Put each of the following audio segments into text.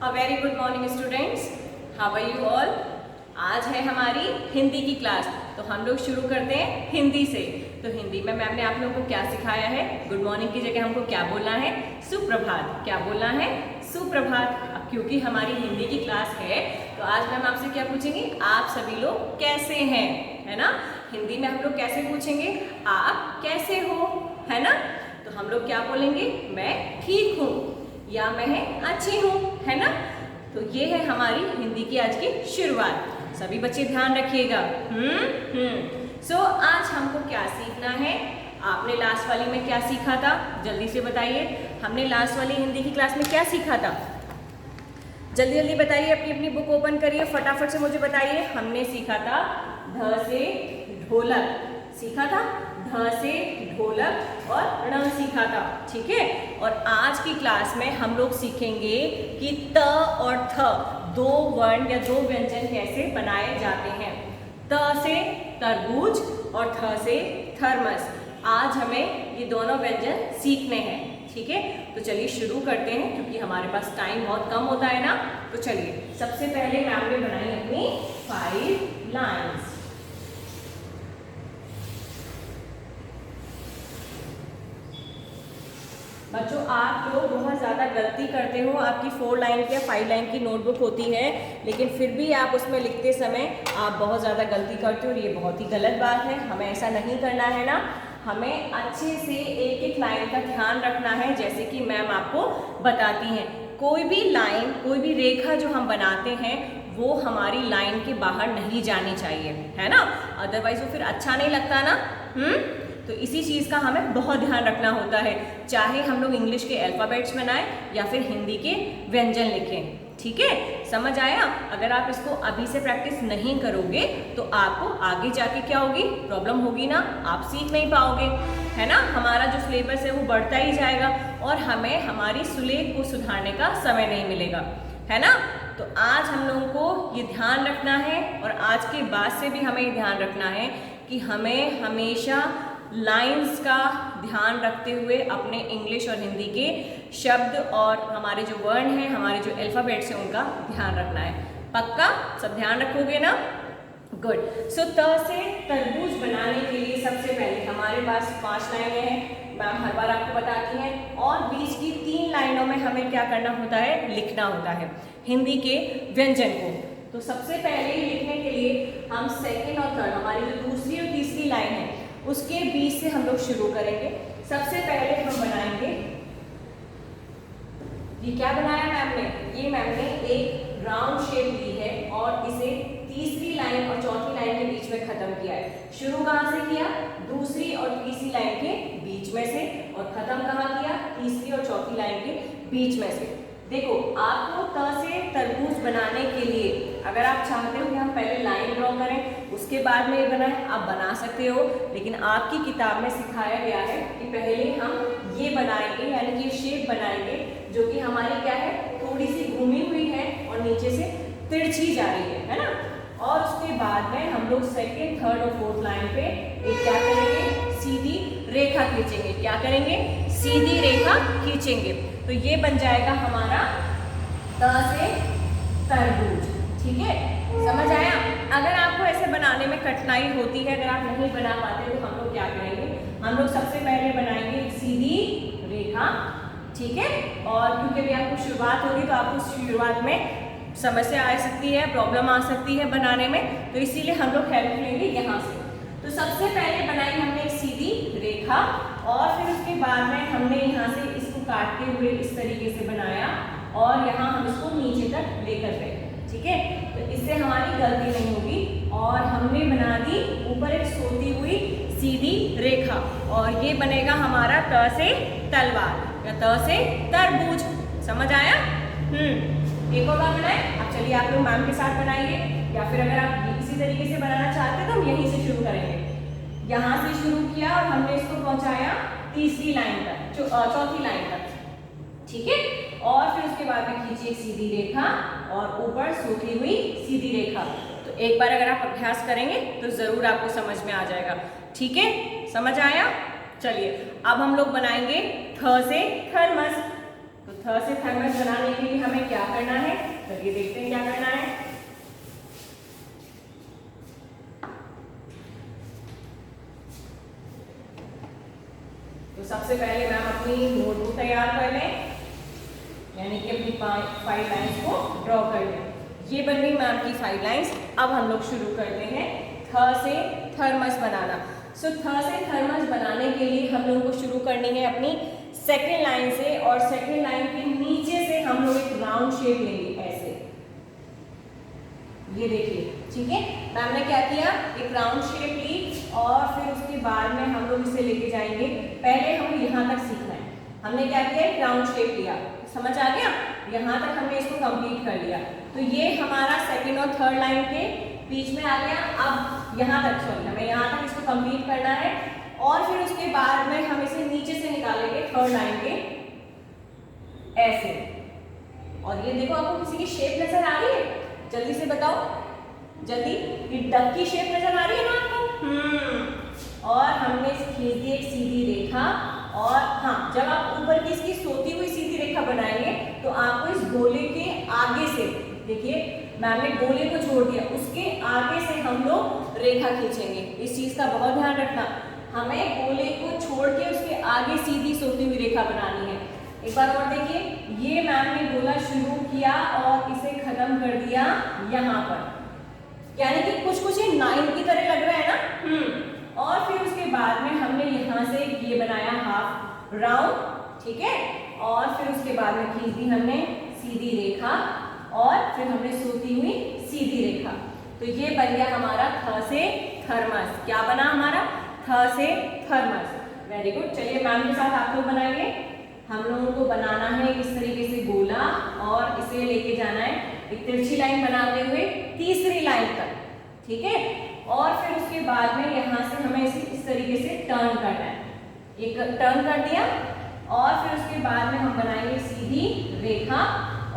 A very good morning students, how are you all. आज है हमारी हिंदी की क्लास, तो हम लोग शुरू करते हैं हिंदी से। तो हिंदी में मैम ने आप लोगों को क्या सिखाया है? गुड मॉर्निंग की जगह हमको क्या बोलना है? सुप्रभात। क्या बोलना है? सुप्रभात। अब क्योंकि हमारी हिंदी की क्लास है तो आज मैम आपसे क्या पूछेंगे? आप सभी लोग कैसे हैं, है ना। हिंदी में हम लोग कैसे पूछेंगे? आप कैसे हो, है ना। तो हम लोग क्या बोलेंगे? मैं ठीक हूँ या मैं अच्छी हूँ, है ना। तो ये है हमारी हिंदी की आज की शुरुआत। सभी बच्चे ध्यान रखिएगा। सो आज हमको क्या सीखना है? आपने लास्ट वाली में क्या सीखा था? जल्दी से बताइए। हमने लास्ट वाली हिंदी की क्लास में क्या सीखा था? जल्दी जल्दी बताइए, अपनी अपनी बुक ओपन करिए, फटाफट से मुझे बताइए। हमने सीखा था ध से ढोलक, सीखा था ध से ढोलक और ण सीखा था, ठीक है। और आज की क्लास में हम लोग सीखेंगे कि त और थ दो वर्ण या दो व्यंजन कैसे बनाए जाते हैं। त से तरबूज और थ से थर्मस। आज हमें ये दोनों व्यंजन सीखने हैं, ठीक है। तो चलिए शुरू करते हैं, क्योंकि हमारे पास टाइम बहुत कम होता है ना। तो चलिए सबसे पहले मैम ने बनाई अपनी 5 लाइन्स। बच्चों आप लोग बहुत ज़्यादा गलती करते हो। आपकी 4 लाइन की या 5 लाइन की नोटबुक होती है, लेकिन फिर भी आप उसमें लिखते समय आप बहुत ज़्यादा गलती करते हो। ये बहुत ही गलत बात है, हमें ऐसा नहीं करना है ना। हमें अच्छे से एक एक लाइन का ध्यान रखना है, जैसे कि मैम आपको बताती हैं। कोई भी लाइन, कोई भी रेखा जो हम बनाते हैं वो हमारी लाइन के बाहर नहीं जानी चाहिए, है ना। अदरवाइज वो फिर अच्छा नहीं लगता ना। तो इसी चीज़ का हमें बहुत ध्यान रखना होता है, चाहे हम लोग इंग्लिश के अल्फ़ाबेट्स बनाएं या फिर हिंदी के व्यंजन लिखें, ठीक है। समझ आया? अगर आप इसको अभी से प्रैक्टिस नहीं करोगे तो आपको आगे जाके क्या होगी? प्रॉब्लम होगी ना, आप सीख नहीं पाओगे, है ना। हमारा जो सिलेबस है वो बढ़ता ही जाएगा और हमें हमारी सुलेख को सुधारने का समय नहीं मिलेगा, है ना। तो आज हम लोगों को ये ध्यान रखना है और आज के बाद से भी हमें ये ध्यान रखना है कि हमें हमेशा लाइंस का ध्यान रखते हुए अपने इंग्लिश और हिंदी के शब्द और हमारे जो वर्ण हैं, हमारे जो अल्फ़ाबेट्स हैं, उनका ध्यान रखना है। पक्का सब ध्यान रखोगे ना? गुड। सो त से तरबूज बनाने के लिए सबसे पहले हमारे पास 5 लाइनें हैं, मैम हर बार आपको बताती हैं। और बीच की 3 लाइनों में हमें क्या करना होता है? लिखना होता है हिंदी के व्यंजन को। तो सबसे पहले लिखने के लिए हम सेकेंड और थर्ड, हमारी जो दूसरी और तीसरी लाइन है उसके बीच से हम लोग शुरू करेंगे। सबसे पहले हम बनाएंगे, ये क्या बनाया मैम ने? ये मैम ने एक राउंड शेप ली है और इसे तीसरी लाइन और चौथी लाइन के बीच में खत्म किया है। शुरू कहाँ से किया? दूसरी और तीसरी लाइन के बीच में से, और खत्म कहाँ किया? तीसरी और चौथी लाइन के बीच में से। देखो आपको त से तरबूज बनाने के लिए अगर आप चाहते हो कि हम पहले लाइन ड्रॉ करें उसके बाद में ये बनाएं, आप बना सकते हो, लेकिन आपकी किताब में सिखाया गया है कि पहले हम ये बनाएंगे, यानी कि ये शेप बनाएंगे जो कि हमारी क्या है? थोड़ी सी घूमी हुई है और नीचे से तिरछी जा रही है ना। और उसके बाद में हम लोग सेकेंड, थर्ड और फोर्थ लाइन पे एक क्या करेंगे? सीधी रेखा खींचेंगे। क्या करेंगे? सीधी रेखा खींचेंगे। तो ये बन जाएगा हमारा त से तरबूज, ठीक है। समझ आया? अगर आपको ऐसे बनाने में कठिनाई होती है, अगर आप नहीं बना पाते तो हम लोग क्या करेंगे? हम लोग सबसे पहले बनाएंगे एक सीधी रेखा, ठीक है। और क्योंकि अभी आपको शुरुआत होगी तो आपको शुरुआत में समस्या आ सकती है, प्रॉब्लम आ सकती है बनाने में, तो इसीलिए हम लोग हेल्प लेंगे यहाँ से। तो सबसे पहले बनाई हमने एक सीधी रेखा और फिर उसके बाद में हमने यहाँ से इसको काटते हुए इस तरीके से बनाया और यहाँ हम इसको नीचे तक लेकर गए, ठीक है। तो इससे हमारी गलती नहीं होगी। और हमने बना दी ऊपर एक सोती हुई सीधी रेखा और ये बनेगा हमारा त से तलवार या त से तरबूज। समझ आया? एक और बार बनाए। अब चलिए आप लोग मैम के साथ बनाइए, या फिर अगर आप इसी तरीके से बनाना चाहते हैं तो हम यहीं से शुरू करेंगे। यहाँ से शुरू किया और हमने इसको पहुंचाया तीसरी लाइन तक, चौथी लाइन तक, ठीक है। और फिर उसके बाद में खींचिए सीधी रेखा और ऊपर सूखी हुई सीधी रेखा। तो एक बार अगर आप अभ्यास करेंगे तो जरूर आपको समझ में आ जाएगा, ठीक है। समझ आया? चलिए अब हम लोग बनाएंगे थ से थर्मस। तो थ से थर्मस बनाने के लिए हमें क्या करना है? चलिए देखते हैं क्या करना है। तो सबसे पहले मैम अपनी नोटबुक तैयार कर लें, यानी कि अपनी 5 लाइन्स को ड्रॉ कर लें। ये बन गई मैम की 5 लाइन्स। अब हम लोग शुरू करते हैं थ से थर्मस बनाना। सो थ से थर्मस बनाने के लिए हम लोग को शुरू करनी है अपनी सेकेंड लाइन से, और सेकेंड लाइन के नीचे से हम लोग एक राउंड शेप लेंगे ऐसे, ये देखिए, ठीक है। मैम ने क्या किया, एक राउंड शेप ली और फिर उसके बाद में हम लोग इसे लेके जाएंगे। पहले हमें यहाँ तक सीखना है। हमने क्या किया, एक राउंड शेप लिया, समझ आ गया, यहाँ तक हमने इसको कंप्लीट कर लिया। तो ये हमारा सेकेंड और थर्ड लाइन के बीच में आ गया। अब यहाँ तक, सॉरी, हमें यहाँ तक इसको कंप्लीट करना है और फिर उसके बाद में हम इसे नीचे से निकालेंगे थर्ड लाइन के ऐसे। और ये देखो, आपको किसी की शेप नजर आ रही है? जल्दी से बताओ, जल्दी। ये डक की शेप नजर आ रही है ना आपको? और हमने खींच दी एक सीधी रेखा, और हाँ, जब आप ऊपर की इसकी सोती हुई सीधी रेखा बनाएंगे तो आपको इस गोले के आगे से, देखिए मैम ने गोले को छोड़ दिया, उसके आगे से हम लोग रेखा खींचेंगे। इस चीज का बहुत ध्यान रखना, हमें गोले को छोड़ के उसके आगे सीधी सोती हुई रेखा बनानी है। एक बार और देखिए, ये मैम ने गोला शुरू किया और इसे खत्म कर दिया यहाँ पर, यानी कि कुछ ये 9 की तरह लग रहा है ना। और फिर उसके बाद में हमने यहाँ से ये बनाया हाफ राउंड, ठीक है। और फिर उसके बाद में खींच दी हमने सीधी रेखा और फिर हमने सोती हुई सीधी रेखा। तो ये बन गया हमारा थ से थर्मस। क्या बना हमारा? थ से थर्मस। Very good. चलिए मैम के साथ आप लोग बनाइए। हम लोगों को बनाना है इस तरीके से गोला, और इसे लेके जाना है एक तिरछी लाइन बनाते हुए तीसरी लाइन तक, ठीक है। और फिर उसके बाद में यहाँ से हमें इसे इस तरीके से टर्न करना है। एक टर्न कर दिया और फिर उसके बाद में हम बनाएंगे सीधी रेखा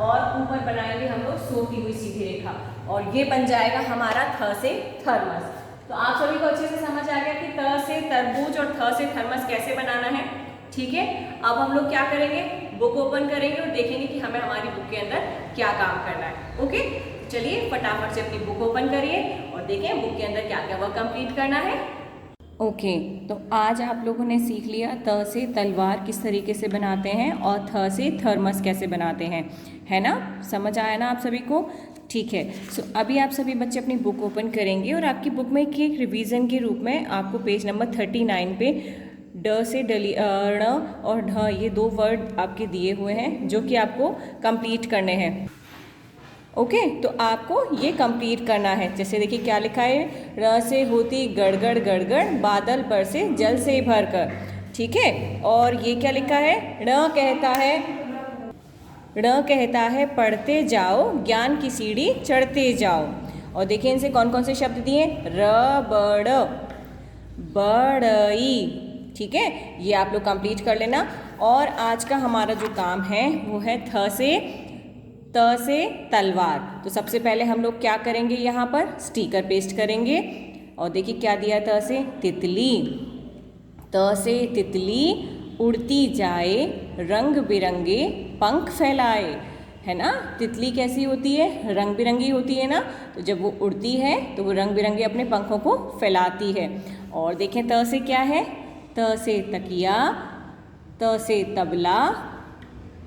और ऊपर बनाएंगे हम लोग सोती हुई सीधी रेखा, और ये बन जाएगा हमारा थ से थर्मस। तो आप सभी को अच्छे से समझ आ गया कि त से तरबूज और थ से थर्मस कैसे बनाना है, ठीक है। अब हम लोग क्या करेंगे, बुक ओपन करेंगे और देखेंगे कि हमें हमारी बुक के अंदर क्या काम करना है। ओके, चलिए फटाफट से अपनी बुक ओपन करिए और देखें बुक के अंदर क्या क्या वर्क कंप्लीट करना है। ओके, तो आज आप लोगों ने सीख लिया त से तलवार किस तरीके से बनाते हैं और थ से थर्मस कैसे बनाते हैं, है ना। समझ आया ना आप सभी को? ठीक है। सो अभी आप सभी बच्चे अपनी बुक ओपन करेंगे और आपकी बुक में एक रिवीजन के रूप में आपको पेज नंबर 39 पे ड से डली ण और ढ, ये 2 वर्ड आपके दिए हुए हैं जो कि आपको कंप्लीट करने हैं। ओके, तो आपको ये कंप्लीट करना है। जैसे देखिए क्या लिखा है, र से होती गड़गड़ गड़गड़, बादल पर से जल से भर कर, ठीक है। और ये क्या लिखा है, ण कहता है पढ़ते जाओ, ज्ञान की सीढ़ी चढ़ते जाओ। और देखिए इनसे कौन कौन से शब्द दिए, र बड़ बड़ई, ठीक है। ये आप लोग कंप्लीट कर लेना। और आज का हमारा जो काम है वो है त से तलवार। तो सबसे पहले हम लोग क्या करेंगे, यहाँ पर स्टिकर पेस्ट करेंगे। और देखिए क्या दिया, त से तितली, त से तितली उड़ती जाए, रंग बिरंगे पंख फैलाए, है ना। तितली कैसी होती है, रंग बिरंगी होती है ना। तो जब वो उड़ती है तो वो रंग बिरंगे अपने पंखों को फैलाती है। और देखें त से क्या है, त से तकिया, त से तबला,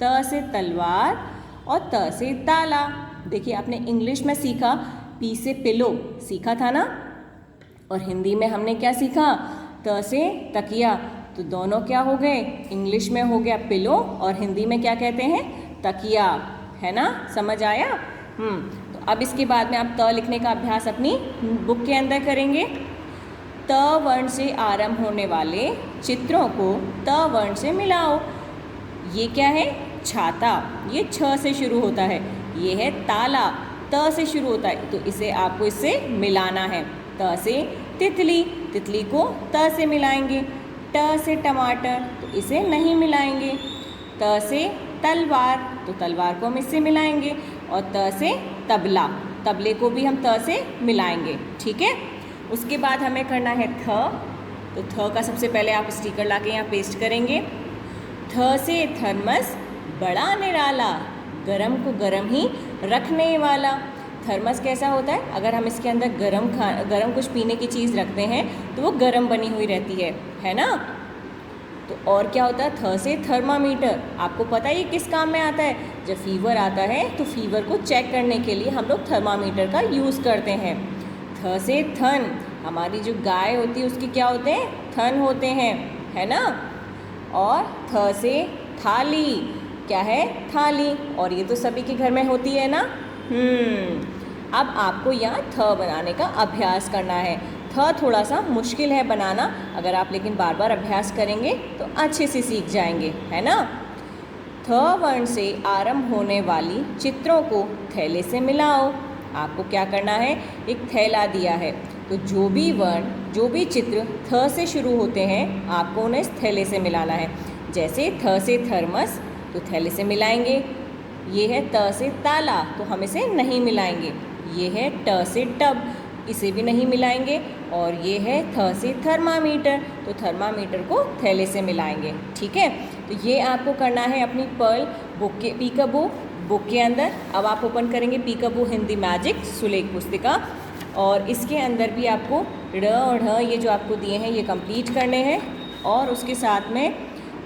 त से तलवार और त से ताला। देखिए आपने इंग्लिश में सीखा, पी से पिलो सीखा था ना, और हिंदी में हमने क्या सीखा, त से तकिया। तो दोनों क्या हो गए, इंग्लिश में हो गया पिलो और हिंदी में क्या कहते हैं, तकिया, है ना। समझ आया? तो अब इसके बाद में आप त लिखने का अभ्यास अपनी बुक के अंदर करेंगे। त वर्ण से आरंभ होने वाले चित्रों को त वर्ण से मिलाओ। ये क्या है, छाता, ये छ से शुरू होता है। ये है ताला, त से शुरू होता है, तो इसे आपको इससे मिलाना है। त से तितली, तितली को त से मिलाएंगे। ट से टमाटर, तो इसे नहीं मिलाएंगे। त से तलवार, तो तलवार को हम इससे मिलाएंगे। और त से तबला, तबले को भी हम त से मिलाएंगे, ठीक है। उसके बाद हमें करना है थ। तो थ का सबसे पहले आप स्टिकर लाके यहाँ पेस्ट करेंगे। थ से थर्मस बड़ा निराला, गरम को गरम ही रखने वाला। थर्मस कैसा होता है, अगर हम इसके अंदर गरम कुछ पीने की चीज़ रखते हैं तो वो गरम बनी हुई रहती है ना। तो और क्या होता है, थ से थर्मामीटर, आपको पता है ये किस काम में आता है? जब फीवर आता है तो फीवर को चेक करने के लिए हम लोग थर्मामीटर का यूज़ करते हैं। थ से थन, हमारी जो गाय होती है उसके क्या होते हैं? थन होते हैं, है ना। और थ से थाली, क्या है? थाली, और ये तो सभी के घर में होती है ना। अब आपको यहाँ थ बनाने का अभ्यास करना है। थ थोड़ा सा मुश्किल है बनाना, अगर आप लेकिन बार बार अभ्यास करेंगे तो अच्छे से सीख जाएंगे, है ना। थ वर्ण से आरंभ होने वाली चित्रों को थैले से मिलाओ। आपको क्या करना है, एक थैला दिया है तो जो भी वर्ण, जो भी चित्र थ से शुरू होते हैं आपको उन्हें इस थैले से मिलाना है। जैसे थ से थर्मस तो थैले से मिलाएंगे। ये है त से ताला तो हम इसे नहीं मिलाएंगे। ये है ट से टब, इसे भी नहीं मिलाएंगे। और ये है थ से थर्मामीटर तो थर्मामीटर को थैले से मिलाएंगे। ठीक है, तो ये आपको करना है अपनी पर्ल बुक के पीकाबू बुक के अंदर। अब आप ओपन करेंगे पीकाबू हिंदी मैजिक सुलेख पुस्तिका, और इसके अंदर भी आपको ड़ और ढ ये जो आपको दिए हैं ये कंप्लीट करने हैं। और उसके साथ में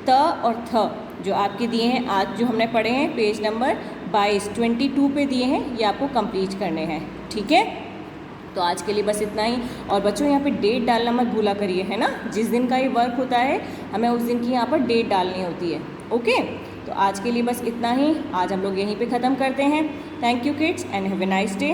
त और थ जो आपके दिए हैं, आज जो हमने पढ़े हैं पेज नंबर 22 पे दिए हैं, ये आपको कंप्लीट करने हैं। ठीक है, तो आज के लिए बस इतना ही। और बच्चों यहाँ पे डेट डालना मत भूला करिए, है ना। जिस दिन का ये वर्क होता है हमें उस दिन की यहाँ पर डेट डालनी होती है। ओके, तो आज के लिए बस इतना ही। आज हम लोग यहीं पे ख़त्म करते हैं। Thank you kids and have a nice day.